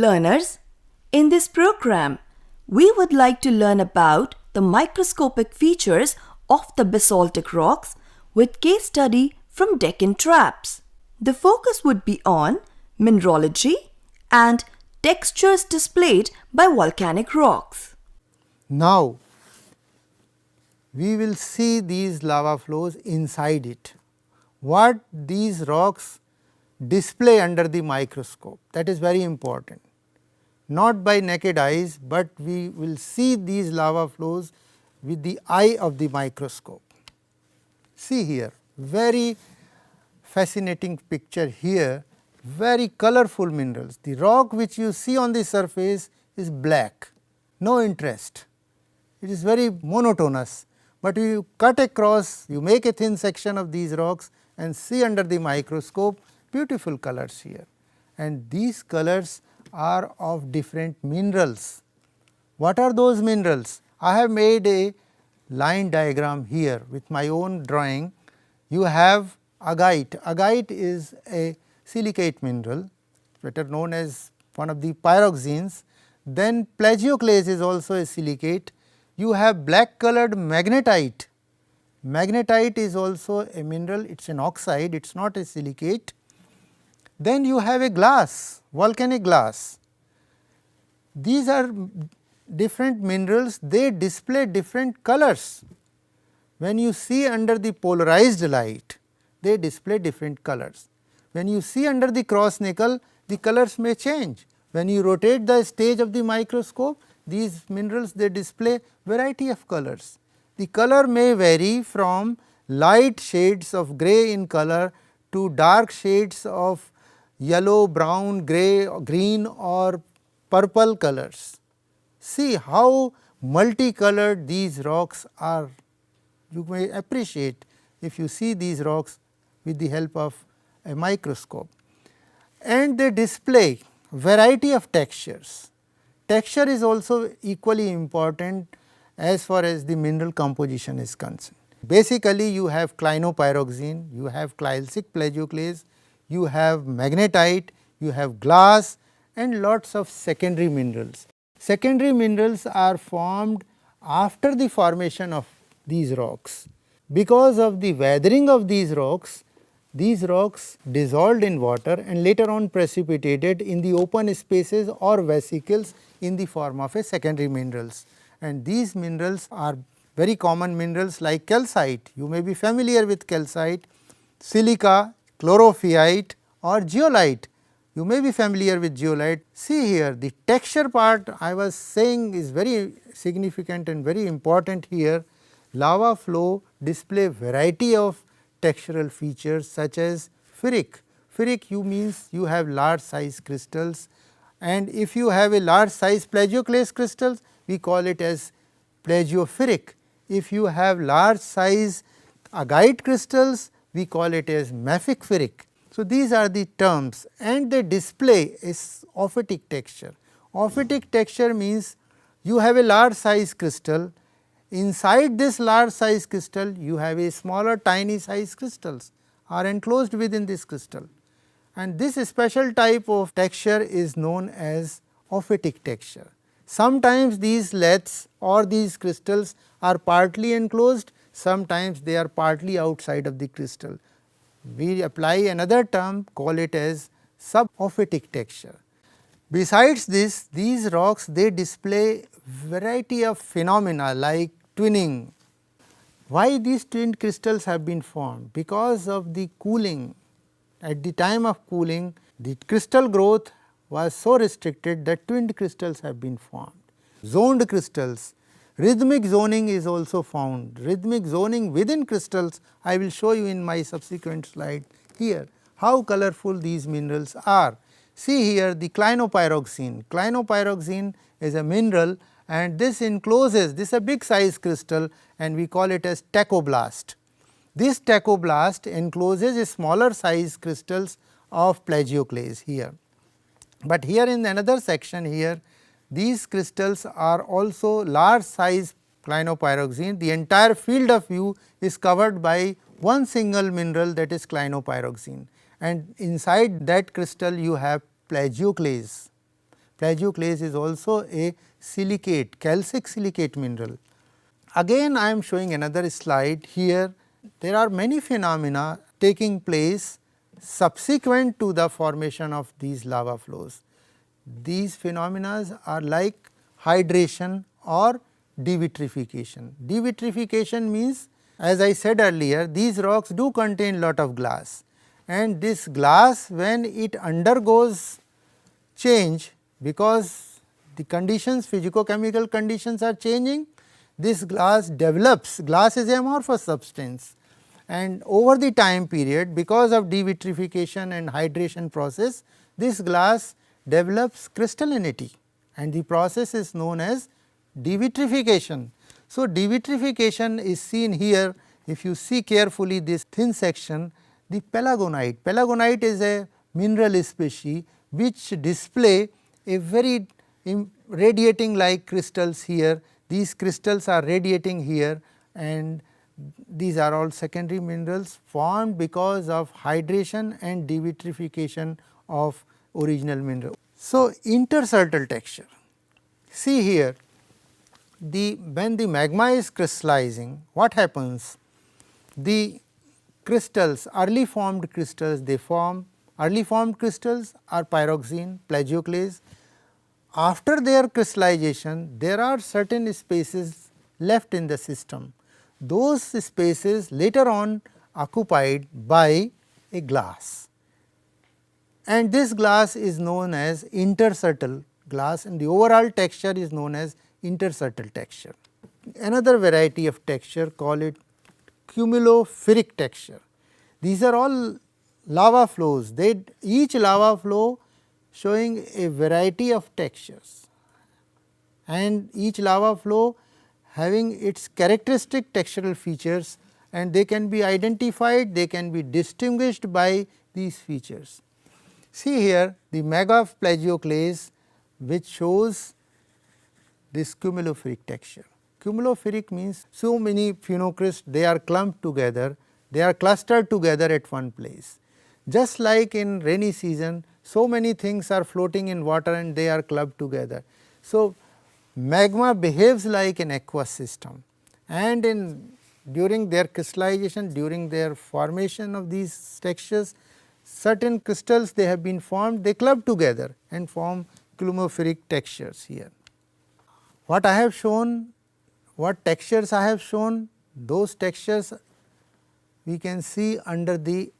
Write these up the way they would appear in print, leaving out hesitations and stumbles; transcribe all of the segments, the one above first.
Learners, in this program, we would like to learn about the microscopic features of the basaltic rocks with case study from Deccan Traps. The focus would be on mineralogy and textures displayed by volcanic rocks. Now, we will see these lava flows inside it. What these rocks display under the microscope, that is very important. Not by naked eyes, but we will see these lava flows with the eye of the microscope. See here, very fascinating picture here, very colorful minerals. The rock which you see on the surface is black, no interest. It is very monotonous, but you cut across, you make a thin section of these rocks and see under the microscope beautiful colors here. And these colors are of different minerals. What are those minerals? I have made a line diagram here with my own drawing. You have agate. Agate is a silicate mineral, better known as one of the pyroxenes. Then plagioclase is also a silicate. You have black colored magnetite. Magnetite is also a mineral, it is an oxide, it is not a silicate. Then you have a glass, volcanic glass. These are different minerals, they display different colors. When you see under the polarized light, they display different colors. When you see under the cross nickel, the colors may change. When you rotate the stage of the microscope, these minerals they display variety of colors. The color may vary from light shades of gray in color to dark shades of yellow, brown, gray, green or purple colors. See how multicolored these rocks are. You may appreciate if you see these rocks with the help of a microscope. And they display variety of textures. Texture is also equally important as far as the mineral composition is concerned. Basically, you have clinopyroxene, you have clialcic plagioclase, you have magnetite, you have glass and lots of secondary minerals. Secondary minerals are formed after the formation of these rocks. Because of the weathering of these rocks dissolved in water and later on precipitated in the open spaces or vesicles in the form of a secondary minerals. And these minerals are very common minerals like calcite. You may be familiar with calcite, silica, chlorophyite or zeolite. You may be familiar with zeolite. See here, the texture part I was saying is very significant and very important here. Lava flow display variety of textural features such as ferric. Ferric you means you have large size crystals, and if you have a large size plagioclase crystals, we call it as plagioferric. If you have large size agate crystals, we call it as mafic ferric. So, these are the terms and they display a ophitic texture. Ophitic texture means you have a large size crystal, inside this large size crystal you have a smaller tiny size crystals are enclosed within this crystal, and this special type of texture is known as ophitic texture. Sometimes these laths or these crystals are partly enclosed, sometimes they are partly outside of the crystal. We apply another term, call it as subophitic texture. Besides this, these rocks they display variety of phenomena like twinning. Why these twinned crystals have been formed? Because of the cooling. At the time of cooling, the crystal growth was so restricted that twinned crystals have been formed. Zoned crystals, rhythmic zoning is also found. Rhythmic zoning within crystals I will show you in my subsequent slide here how colorful these minerals are. See here the clinopyroxene. Clinopyroxene is a mineral and this encloses, this is a big size crystal and we call it as tachoblast. This tachoblast encloses a smaller size crystals of plagioclase here. But here in another section here, these crystals are also large size clinopyroxene. The entire field of view is covered by one single mineral, that is clinopyroxene, and inside that crystal you have plagioclase. Plagioclase is also a silicate, calcic silicate mineral. Again I am showing another slide here. There are many phenomena taking place subsequent to the formation of these lava flows. These phenomena are like hydration or devitrification. Devitrification means, as I said earlier, these rocks do contain lot of glass, and this glass, when it undergoes change, because the conditions, physicochemical conditions are changing, this glass develops. Glass is amorphous substance, and over the time period, because of devitrification and hydration process, this glass develops crystallinity, and the process is known as devitrification. So, devitrification is seen here. If you see carefully this thin section, the pelagonite. Pelagonite is a mineral species which display a very radiating like crystals here. These crystals are radiating here, and these are all secondary minerals formed because of hydration and devitrification of original mineral. So, intercertal texture. See here, when the magma is crystallizing, what happens? The crystals, early formed crystals, they form. Early formed crystals are pyroxene, plagioclase. After their crystallization, there are certain spaces left in the system. Those spaces later on occupied by a glass, and this glass is known as intercertal glass, and the overall texture is known as intercertal texture. Another variety of texture, call it cumulopheric texture. These are all lava flows. Each lava flow showing a variety of textures, and each lava flow having its characteristic textural features, and they can be identified, they can be distinguished by these features. See here the mega of plagioclase, which shows this cumulopheric texture. Cumulopheric means so many phenocrysts, they are clumped together, they are clustered together at one place. Just like in rainy season, so many things are floating in water and they are clubbed together. So, magma behaves like an aqueous system, and during their crystallization, during their formation of these textures, certain crystals they have been formed, they club together and form cumulopheric textures here. What I have shown, what textures I have shown, those textures we can see under the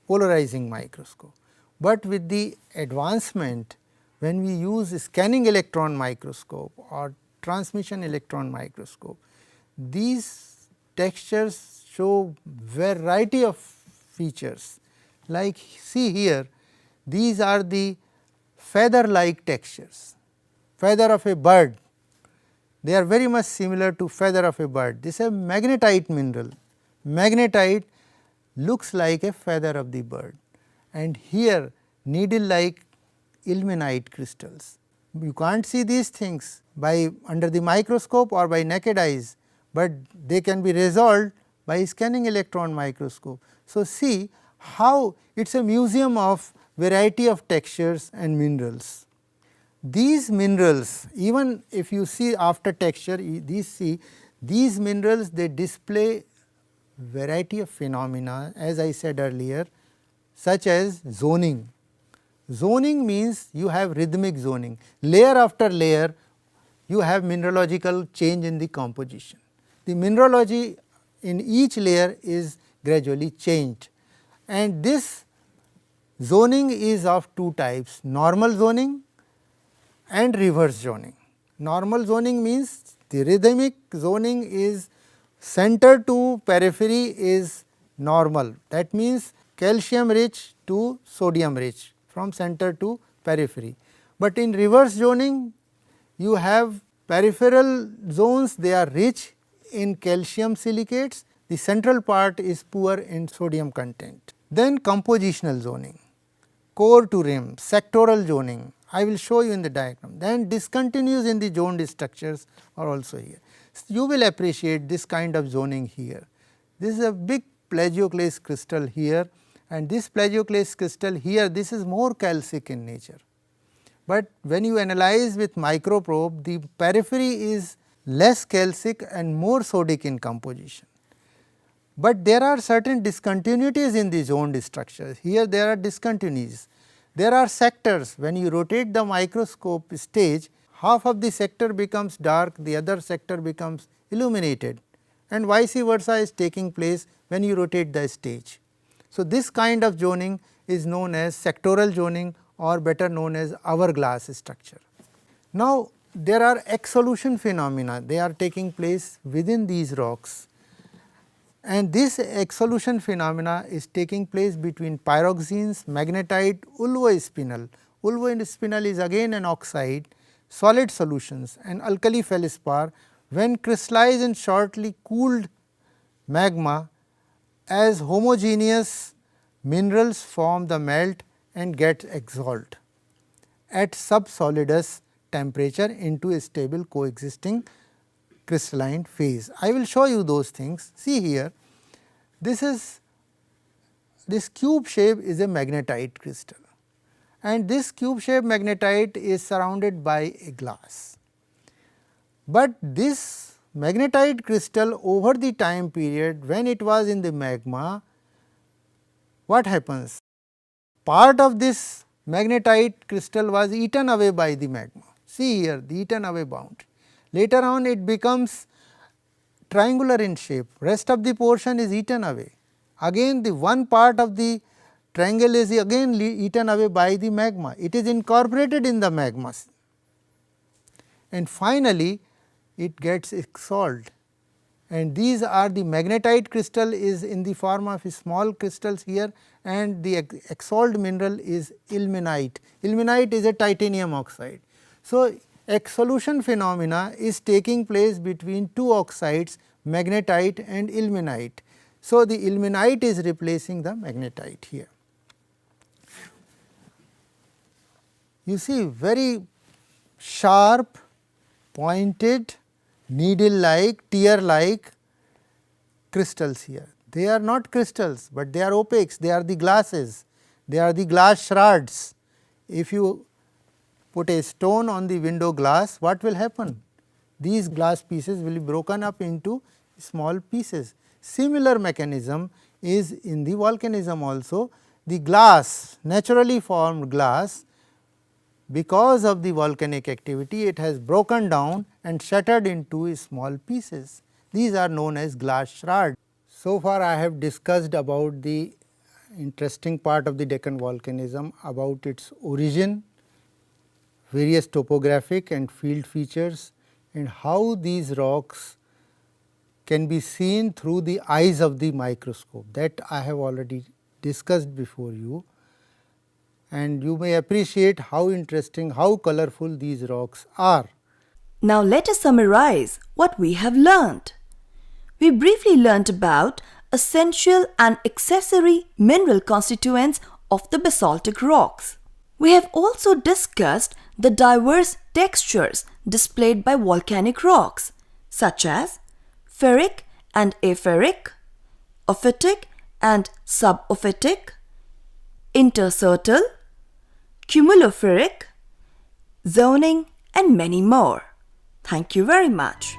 polarizing microscope, but with the advancement, when we use scanning electron microscope or transmission electron microscope, these textures show variety of features. Like see here, these are the feather like textures, feather of a bird, they are very much similar to feather of a bird. This is a magnetite mineral. Magnetite looks like a feather of the bird, and here needle like ilmenite crystals. You can't see these things by under the microscope or by naked eyes, but they can be resolved by scanning electron microscope. So, see how it is a museum of variety of textures and minerals. These minerals, even if you see after texture, these minerals, they display variety of phenomena, as I said earlier, such as zoning. Zoning means you have rhythmic zoning, layer after layer you have mineralogical change in the composition. The mineralogy in each layer is gradually changed, and this zoning is of two types: normal zoning and reverse zoning. Normal zoning means the rhythmic zoning is center to periphery is normal, that means calcium rich to sodium rich from center to periphery. But in reverse zoning you have peripheral zones, they are rich in calcium silicates, the central part is poor in sodium content. Then compositional zoning, core to rim, sectoral zoning, I will show you in the diagram. Then discontinuous in the zoned structures are also here. You will appreciate this kind of zoning here. This is a big plagioclase crystal here, and this plagioclase crystal here, this is more calcic in nature. but when you analyze with microprobe, the periphery is less calcic and more sodic in composition. But there are certain discontinuities in the zoned structures. Here there are discontinuities. There are sectors. When you rotate the microscope stage, half of the sector becomes dark, the other sector becomes illuminated, and vice versa is taking place when you rotate the stage. So, this kind of zoning is known as sectoral zoning, or better known as hourglass structure. Now, there are exsolution phenomena, they are taking place within these rocks, and this exsolution phenomena is taking place between pyroxenes, magnetite, ulvospinel. Ulvospinel is again an oxide, solid solutions, and alkali feldspar when crystallized in shortly cooled magma as homogeneous minerals form the melt and get exalt at subsolidus temperature into a stable coexisting crystalline phase. I will show you those things. See here, this cube shape is a magnetite crystal, and this cube shaped magnetite is surrounded by a glass. But this magnetite crystal over the time period when it was in the magma, what happens? Part of this magnetite crystal was eaten away by the magma. See here, the eaten away boundary. Later on it becomes triangular in shape, rest of the portion is eaten away. Again the one part of the triangle is again eaten away by the magma, it is incorporated in the magma, and finally it gets exalt, and these are the magnetite crystal is in the form of small crystals here, and the exalt mineral is ilmenite. Ilmenite is a titanium oxide. So, exsolution phenomena is taking place between two oxides, magnetite and ilmenite. So, the ilmenite is replacing the magnetite here. You see very sharp, pointed, needle like, tear like crystals here. They are not crystals, but they are opaques, they are the glasses, they are the glass shards. If you put a stone on the window glass, what will happen? These glass pieces will be broken up into small pieces. Similar mechanism is in the volcanism also. The glass, naturally formed glass, because of the volcanic activity, it has broken down and shattered into small pieces. These are known as glass shards. So far I have discussed about the interesting part of the Deccan volcanism, about its origin, various topographic and field features, and how these rocks can be seen through the eyes of the microscope. That I have already discussed before you, and you may appreciate how interesting, how colorful these rocks are. Now let us summarize what we have learned. We briefly learnt about essential and accessory mineral constituents of the basaltic rocks. We have also discussed the diverse textures displayed by volcanic rocks, such as ferric and aferric, ophitic and subophitic, intercertal, cumuloferric, zoning, and many more. Thank you very much.